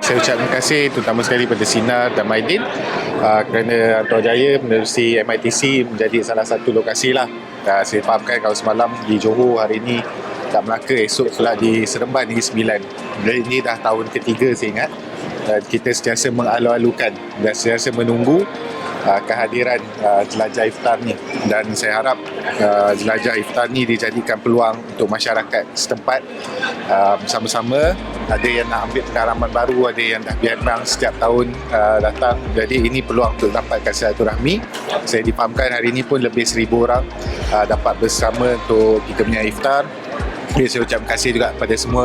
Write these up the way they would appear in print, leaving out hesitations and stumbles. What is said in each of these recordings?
Saya ucap terima kasih terutama sekali pada Sinar dan Maidin kerana Putrajaya menerusi MITC menjadi salah satu lokasi lah. Saya fahamkan kalau semalam di Johor, hari ini kat Melaka, esok pula di Seremban Negeri Sembilan. Jadi ini dah tahun ketiga saya ingat. Dan kita sentiasa mengalu-alukan dan sentiasa menunggu kehadiran jelajah iftar ni, dan saya harap jelajah iftar ni dijadikan peluang untuk masyarakat setempat bersama-sama. Ada yang nak ambil pengalaman baru, ada yang dah bimbang setiap tahun datang. Jadi ini peluang untuk dapatkan silaturahmi. Saya difahamkan hari ini pun lebih 1,000 orang dapat bersama untuk kita punya iftar. Jadi saya ucap terima kasih juga kepada semua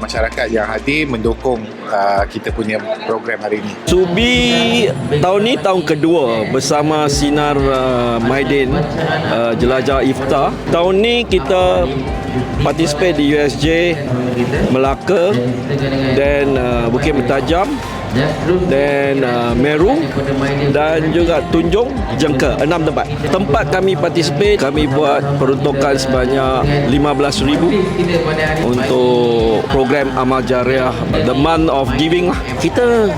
masyarakat yang hadir mendukung kita punya program hari ini. Subi tahun ni tahun kedua bersama Sinar Maidin Jelajah Iftar. Tahun ni kita participate di USJ Melaka dan Bukit Mentajam dan Meru dan juga Tunjung, Jengka. 6 tempat. Tempat kami participate, kami buat peruntukan sebanyak 15,000 untuk program amal jariah The Month of Giving lah. Kita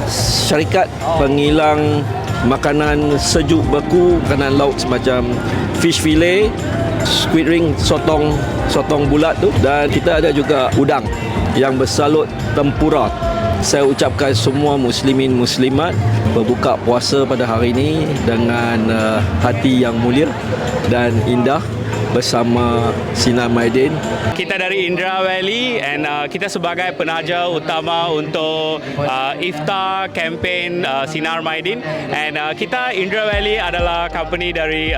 syarikat penghilang makanan sejuk beku, makanan laut semacam fish fillet, squid ring, sotong bulat tu, dan kita ada juga udang yang bersalut tempura. Saya ucapkan semua muslimin muslimat berbuka puasa pada hari ini dengan hati yang mulia dan indah bersama Sinar Maidin. Kita dari Indra Valley and kita sebagai penaja utama untuk iftar kempen Sinar Maidin, and kita Indra Valley adalah company dari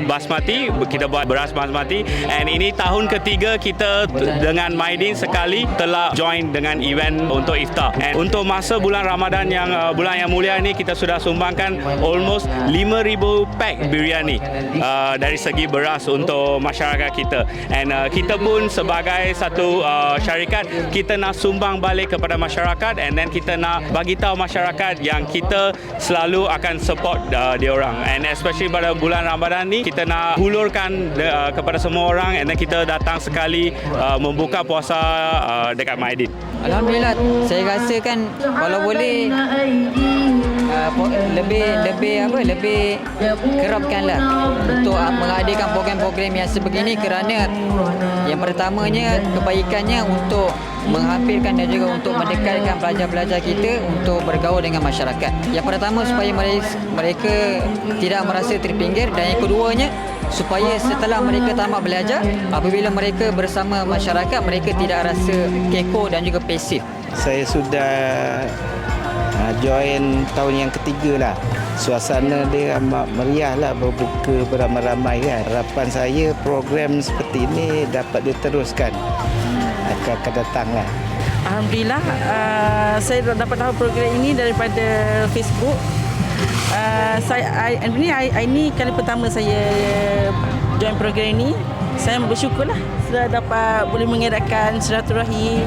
basmati. Kita buat beras basmati, and ini tahun ketiga kita dengan Maidin sekali telah join dengan event untuk iftar. And untuk masa bulan Ramadan yang bulan yang mulia ini, kita sudah sumbangkan almost 5,000 pack biryani dari segi beras untuk masyarakat kita. And kita pun sebagai satu syarikat, kita nak sumbang balik kepada masyarakat, and then kita nak bagi tahu masyarakat yang kita selalu akan support dia orang. And especially pada bulan Ramadan ni, kita nak hulurkan kepada semua orang, and then kita datang sekali membuka puasa dekat Maidin. Alhamdulillah, saya rasa kan kalau boleh lebih kerapkanlah untuk mengadakan program-program yang sebegini, kerana yang pertamanya kebaikannya untuk menghampirkan dan juga untuk mendekatkan pelajar-pelajar kita untuk bergaul dengan masyarakat. Yang pertama, supaya mereka tidak merasa terpinggir, dan yang keduanya supaya setelah mereka tamat belajar, apabila mereka bersama masyarakat, mereka tidak rasa kekok dan juga pasif. Saya sudah join tahun yang ketiga lah. Suasana dia amat meriah lah, berbuka beramai-ramai kan. Harapan saya program seperti ini dapat diteruskan akan datang lah. Alhamdulillah, saya dapat tahu program ini daripada Facebook. Ini kali pertama saya join program ini. Saya bersyukurlah sudah dapat boleh mengeratkan silaturahmi.